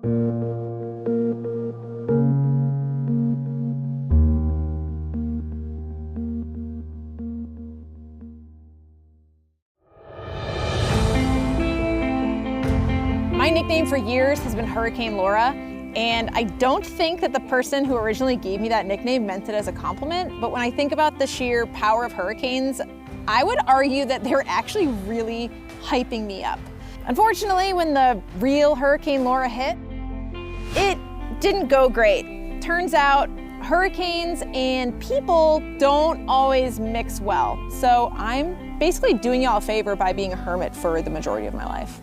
My nickname for years has been Hurricane Laura, and I don't think that the person who originally gave me that nickname meant it as a compliment, but when I think about the sheer power of hurricanes, I would argue that they're actually really hyping me up. Unfortunately, when the real Hurricane Laura hit, it didn't go great. Turns out hurricanes and people don't always mix well, so I'm basically doing y'all a favor by being a hermit for the majority of my life.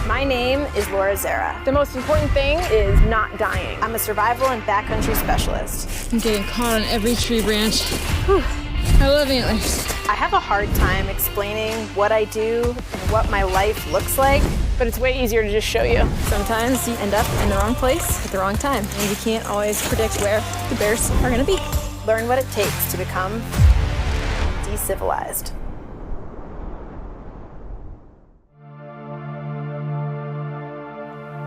My name is Laura Zara. The most important thing is not dying. I'm a survival and backcountry specialist. I'm getting caught on every tree branch. Whew. I love antlers. I have a hard time explaining what I do and what my life looks like, but it's way easier to just show you. Sometimes you end up in the wrong place at the wrong time, and you can't always predict where the bears are gonna be. Learn what it takes to become decivilized.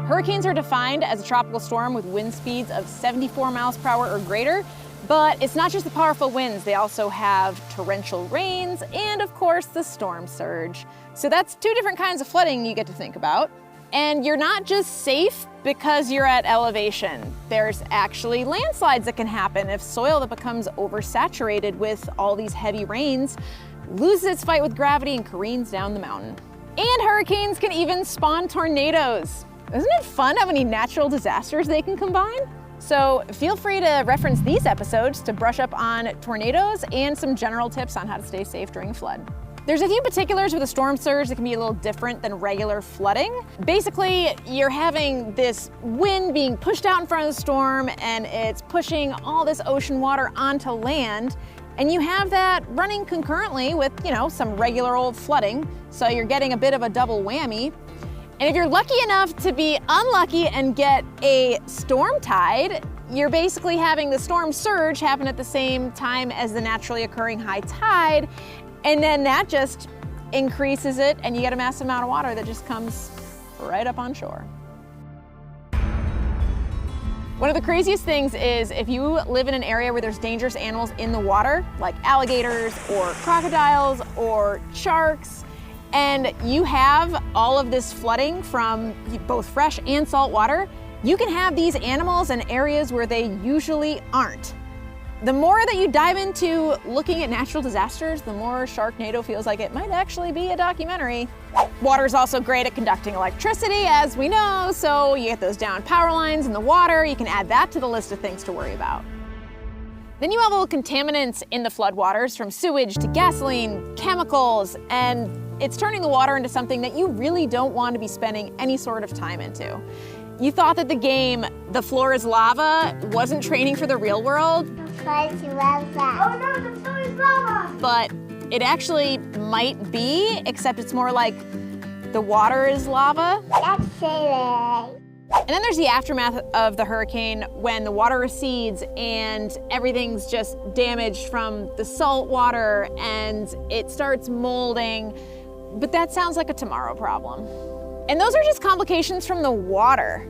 Hurricanes are defined as a tropical storm with wind speeds of 74 miles per hour or greater, but it's not just the powerful winds, they also have torrential rains and of course the storm surge. So that's two different kinds of flooding you get to think about. And you're not just safe because you're at elevation. There's actually landslides that can happen if soil that becomes oversaturated with all these heavy rains loses its fight with gravity and careens down the mountain. And hurricanes can even spawn tornadoes. Isn't it fun how many natural disasters they can combine? So feel free to reference these episodes to brush up on tornadoes and some general tips on how to stay safe during a flood. There's a few particulars with a storm surge that can be a little different than regular flooding. Basically, you're having this wind being pushed out in front of the storm and it's pushing all this ocean water onto land. And you have that running concurrently with, some regular old flooding. So you're getting a bit of a double whammy. And if you're lucky enough to be unlucky and get a storm tide, you're basically having the storm surge happen at the same time as the naturally occurring high tide, and then that just increases it and you get a massive amount of water that just comes right up on shore. One of the craziest things is if you live in an area where there's dangerous animals in the water, like alligators or crocodiles or sharks, and you have all of this flooding from both fresh and salt water, you can have these animals in areas where they usually aren't. The more that you dive into looking at natural disasters, the more Sharknado feels like it might actually be a documentary. Water is also great at conducting electricity, as we know, so you get those downed power lines in the water, you can add that to the list of things to worry about. Then you have all the contaminants in the floodwaters, from sewage to gasoline, chemicals, and it's turning the water into something that you really don't want to be spending any sort of time into. You thought that the game The Floor is Lava wasn't training for the real world. Oh no, the floor is lava! But it actually might be, except it's more like the water is lava. That's silly. And then there's the aftermath of the hurricane when the water recedes and everything's just damaged from the salt water and it starts molding. But that sounds like a tomorrow problem. And those are just complications from the water.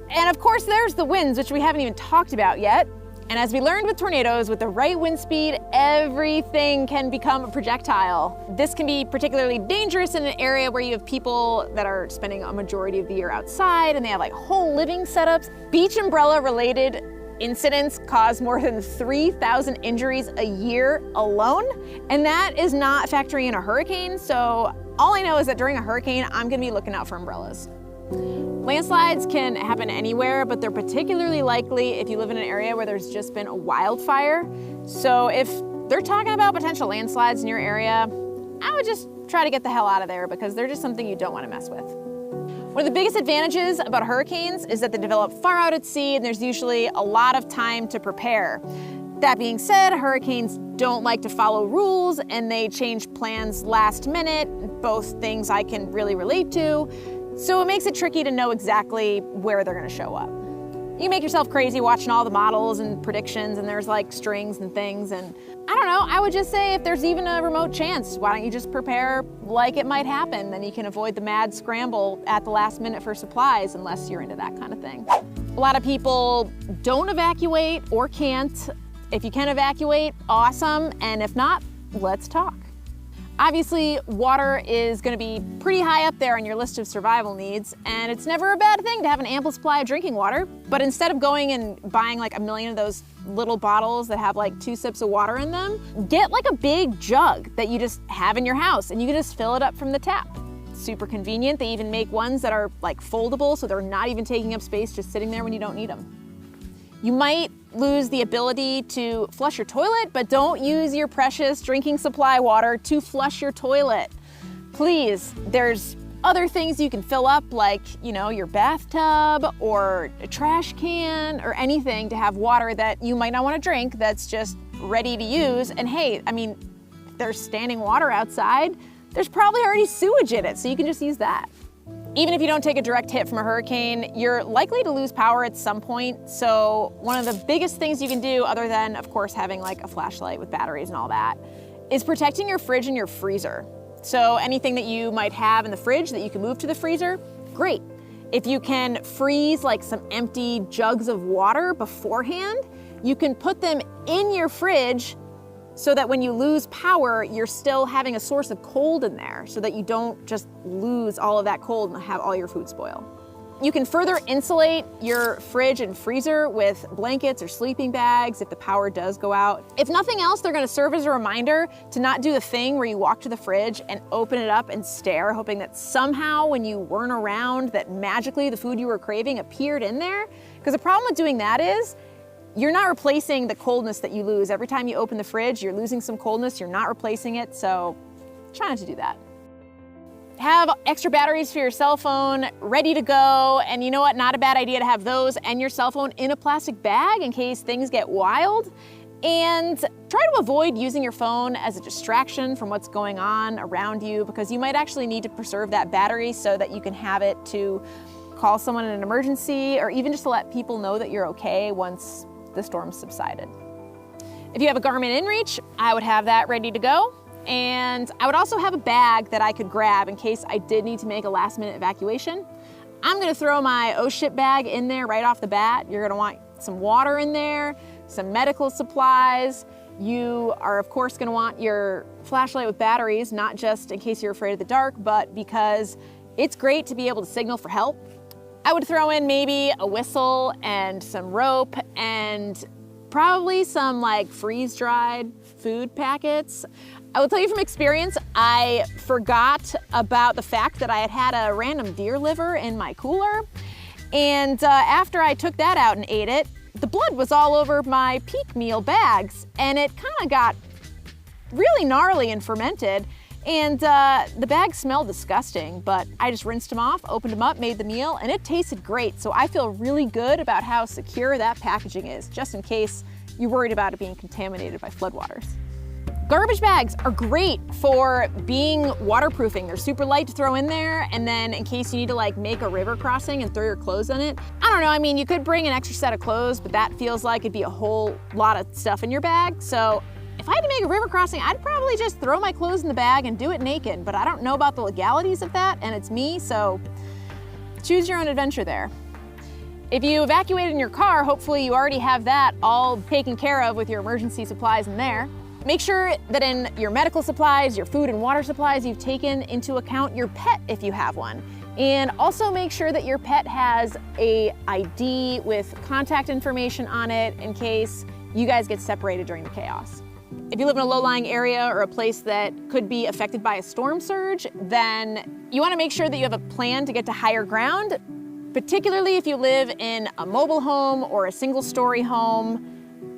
And of course, there's the winds, which we haven't even talked about yet. And as we learned with tornadoes, with the right wind speed, everything can become a projectile. This can be particularly dangerous in an area where you have people that are spending a majority of the year outside and they have like whole living setups. Beach umbrella related incidents cause more than 3,000 injuries a year alone. And that is not factoring in a hurricane. So all I know is that during a hurricane, I'm gonna be looking out for umbrellas. Landslides can happen anywhere, but they're particularly likely if you live in an area where there's just been a wildfire. So if they're talking about potential landslides in your area, I would just try to get the hell out of there because they're just something you don't want to mess with. One of the biggest advantages about hurricanes is that they develop far out at sea and there's usually a lot of time to prepare. That being said, hurricanes don't like to follow rules and they change plans last minute, both things I can really relate to. So it makes it tricky to know exactly where they're gonna show up. You make yourself crazy watching all the models and predictions, and there's like strings and things, and I don't know, I would just say if there's even a remote chance, why don't you just prepare like it might happen? Then you can avoid the mad scramble at the last minute for supplies, unless you're into that kind of thing. A lot of people don't evacuate or can't. If you can evacuate, awesome, and if not, let's talk. Obviously, water is going to be pretty high up there on your list of survival needs, and it's never a bad thing to have an ample supply of drinking water. But instead of going and buying like a million of those little bottles that have like 2 sips of water in them, get like a big jug that you just have in your house, and you can just fill it up from the tap. Super convenient. They even make ones that are like foldable, so they're not even taking up space, just sitting there when you don't need them. You might lose the ability to flush your toilet, but don't use your precious drinking supply water to flush your toilet. Please, there's other things you can fill up, like, you know, your bathtub or a trash can or anything to have water that you might not want to drink that's just ready to use. And hey, I mean, if there's standing water outside, there's probably already sewage in it, so you can just use that. Even if you don't take a direct hit from a hurricane, you're likely to lose power at some point. So one of the biggest things you can do, other than of course having like a flashlight with batteries and all that, is protecting your fridge and your freezer. So anything that you might have in the fridge that you can move to the freezer, great. If you can freeze like some empty jugs of water beforehand, you can put them in your fridge so that when you lose power, you're still having a source of cold in there so that you don't just lose all of that cold and have all your food spoil. You can further insulate your fridge and freezer with blankets or sleeping bags if the power does go out. If nothing else, they're gonna serve as a reminder to not do the thing where you walk to the fridge and open it up and stare, hoping that somehow when you weren't around, that magically the food you were craving appeared in there. Because the problem with doing that is, you're not replacing the coldness that you lose. Every time you open the fridge, you're losing some coldness, you're not replacing it, so try not to do that. Have extra batteries for your cell phone ready to go, and you know what, not a bad idea to have those and your cell phone in a plastic bag in case things get wild. And try to avoid using your phone as a distraction from what's going on around you, because you might actually need to preserve that battery so that you can have it to call someone in an emergency, or even just to let people know that you're okay once the storm subsided. If you have a Garmin inReach, I would have that ready to go. And I would also have a bag that I could grab in case I did need to make a last minute evacuation. I'm gonna throw my O-Ship bag in there right off the bat. You're gonna want some water in there, some medical supplies. You are of course gonna want your flashlight with batteries, not just in case you're afraid of the dark, but because it's great to be able to signal for help. I would throw in maybe a whistle and some rope and probably some like freeze-dried food packets. I will tell you from experience, I forgot about the fact that I had a random deer liver in my cooler. And after I took that out and ate it, the blood was all over my peak meal bags, and it kind of got really gnarly and fermented. And the bags smelled disgusting, but I just rinsed them off, opened them up, made the meal, and it tasted great. So I feel really good about how secure that packaging is, just in case you're worried about it being contaminated by floodwaters. Garbage bags are great for being waterproofing. They're super light to throw in there, and then in case you need to like make a river crossing and throw your clothes in it. I don't know, I mean, you could bring an extra set of clothes, but that feels like it'd be a whole lot of stuff in your bag. So if I had to make a river crossing, I'd probably just throw my clothes in the bag and do it naked, but I don't know about the legalities of that, and it's me, so choose your own adventure there. If you evacuated in your car, hopefully you already have that all taken care of with your emergency supplies in there. Make sure that in your medical supplies, your food and water supplies, you've taken into account your pet if you have one. And also make sure that your pet has a ID with contact information on it in case you guys get separated during the chaos. If you live in a low-lying area or a place that could be affected by a storm surge, then you want to make sure that you have a plan to get to higher ground, particularly if you live in a mobile home or a single-story home.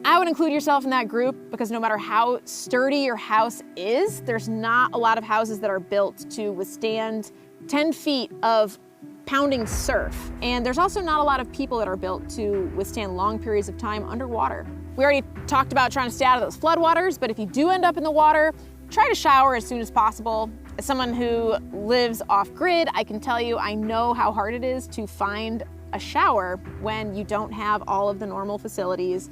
I would include yourself in that group because no matter how sturdy your house is, there's not a lot of houses that are built to withstand 10 feet of pounding surf. And there's also not a lot of people that are built to withstand long periods of time underwater. We already talked about trying to stay out of those floodwaters, but if you do end up in the water, try to shower as soon as possible. As someone who lives off-grid, I can tell you I know how hard it is to find a shower when you don't have all of the normal facilities.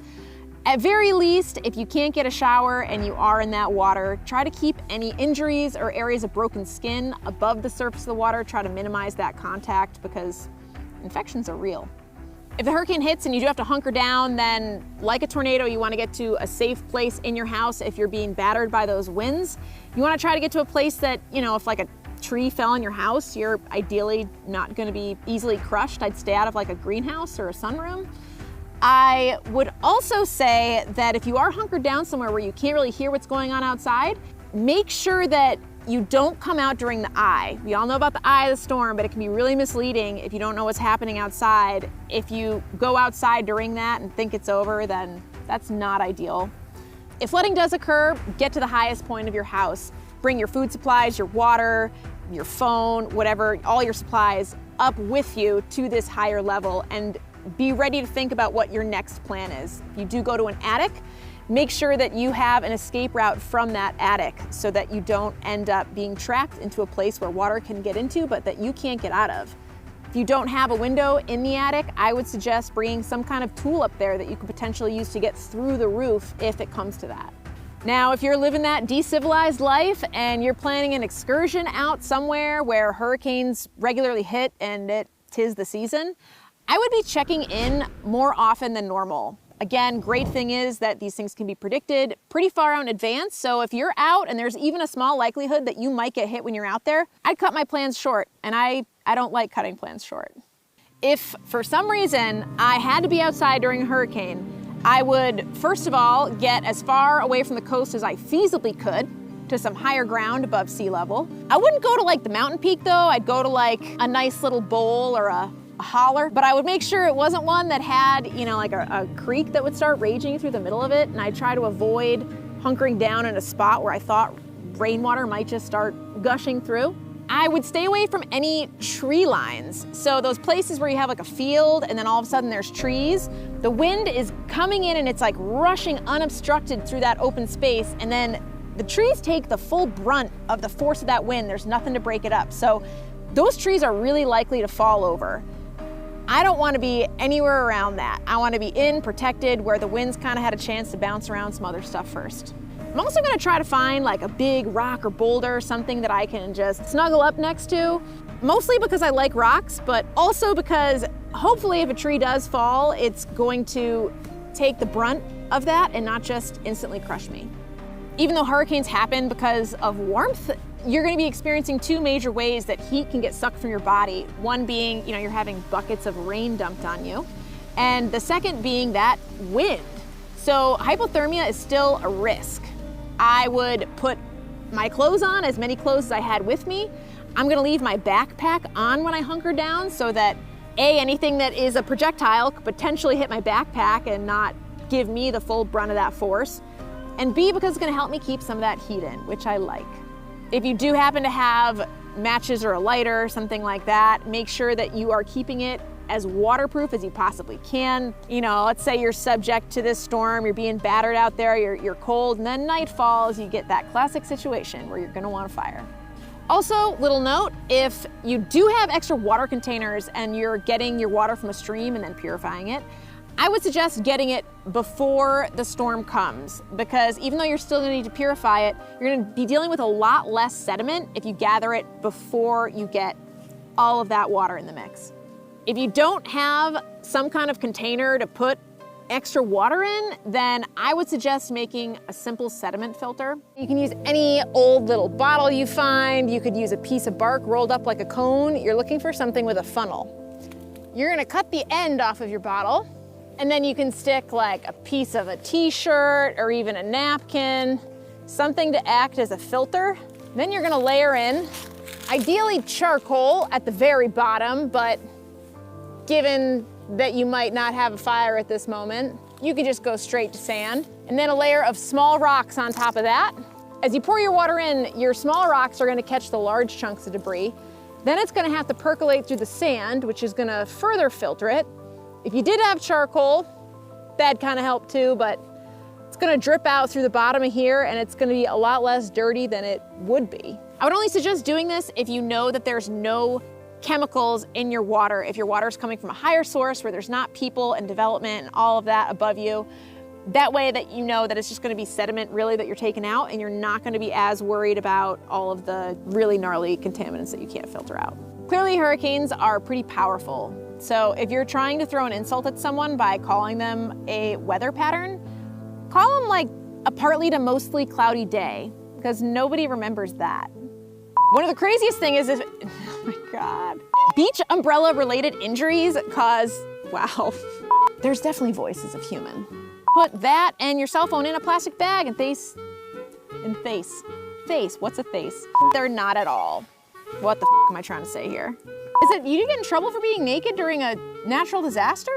At very least, if you can't get a shower and you are in that water, try to keep any injuries or areas of broken skin above the surface of the water. Try to minimize that contact because infections are real. If the hurricane hits and you do have to hunker down, then like a tornado, you want to get to a safe place in your house. If you're being battered by those winds, you want to try to get to a place that, you know, if like a tree fell in your house, you're ideally not going to be easily crushed. I'd stay out of like a greenhouse or a sunroom. I would also say that if you are hunkered down somewhere where you can't really hear what's going on outside, make sure that you don't come out during the eye. We all know about the eye of the storm, but it can be really misleading if you don't know what's happening outside. If you go outside during that and think it's over, then that's not ideal. If flooding does occur, get to the highest point of your house. Bring your food supplies, your water, your phone, whatever, all your supplies up with you to this higher level and be ready to think about what your next plan is. If you do go to an attic, make sure that you have an escape route from that attic so that you don't end up being trapped into a place where water can get into but that you can't get out of. If you don't have a window in the attic, I would suggest bringing some kind of tool up there that you could potentially use to get through the roof if it comes to that. Now, if you're living that decivilized life and you're planning an excursion out somewhere where hurricanes regularly hit and tis the season, I would be checking in more often than normal. Again, great thing is that these things can be predicted pretty far out in advance. So if you're out and there's even a small likelihood that you might get hit when you're out there, I'd cut my plans short. And I don't like cutting plans short. If for some reason I had to be outside during a hurricane, I would first of all get as far away from the coast as I feasibly could to some higher ground above sea level. I wouldn't go to like the mountain peak though. I'd go to like a nice little bowl or a holler, but I would make sure it wasn't one that had, you know, like a creek that would start raging through the middle of it. And I'd try to avoid hunkering down in a spot where I thought rainwater might just start gushing through. I would stay away from any tree lines. So those places where you have like a field and then all of a sudden there's trees, the wind is coming in and it's like rushing unobstructed through that open space. And then the trees take the full brunt of the force of that wind. There's nothing to break it up. So those trees are really likely to fall over. I don't want to be anywhere around that. I want to be in, protected, where the winds kind of had a chance to bounce around some other stuff first. I'm also going to try to find like a big rock or boulder, something that I can just snuggle up next to, mostly because I like rocks, but also because hopefully if a tree does fall, it's going to take the brunt of that and not just instantly crush me. Even though hurricanes happen because of warmth, you're going to be experiencing two major ways that heat can get sucked from your body. One being, you know, you're having buckets of rain dumped on you. And the second being that wind. So hypothermia is still a risk. I would put my clothes on, as many clothes as I had with me. I'm going to leave my backpack on when I hunker down so that A, anything that is a projectile could potentially hit my backpack and not give me the full brunt of that force. And B, because it's going to help me keep some of that heat in, which I like. If you do happen to have matches or a lighter, something like that, make sure that you are keeping it as waterproof as you possibly can. You know, let's say you're subject to this storm, you're being battered out there, you're cold, and then night falls, you get that classic situation where you're gonna want a fire. Also, little note, if you do have extra water containers and you're getting your water from a stream and then purifying it, I would suggest getting it before the storm comes, because even though you're still gonna need to purify it, you're gonna be dealing with a lot less sediment if you gather it before you get all of that water in the mix. If you don't have some kind of container to put extra water in, then I would suggest making a simple sediment filter. You can use any old little bottle you find. You could use a piece of bark rolled up like a cone. You're looking for something with a funnel. You're gonna cut the end off of your bottle, and then you can stick like a piece of a t-shirt or even a napkin, something to act as a filter. Then you're gonna layer in, ideally charcoal at the very bottom, but given that you might not have a fire at this moment, you could just go straight to sand. And then a layer of small rocks on top of that. As you pour your water in, your smaller rocks are gonna catch the large chunks of debris. Then it's gonna have to percolate through the sand, which is gonna further filter it. If you did have charcoal, that'd kind of help too, but it's gonna drip out through the bottom of here and it's gonna be a lot less dirty than it would be. I would only suggest doing this if you know that there's no chemicals in your water if your water is coming from a higher source where there's not people and development and all of that above you. That way that you know that it's just gonna be sediment really that you're taking out, and you're not gonna be as worried about all of the really gnarly contaminants that you can't filter out. Clearly hurricanes are pretty powerful. So if you're trying to throw an insult at someone by calling them a weather pattern, call them like a partly to mostly cloudy day, because nobody remembers that. One of the craziest things is oh my God. Beach umbrella related injuries cause, wow. There's definitely voices of human. Put that and your cell phone in a plastic bag and face, what's a face? They're not at all. What the am I trying to say here? Is it you get in trouble for being naked during a natural disaster?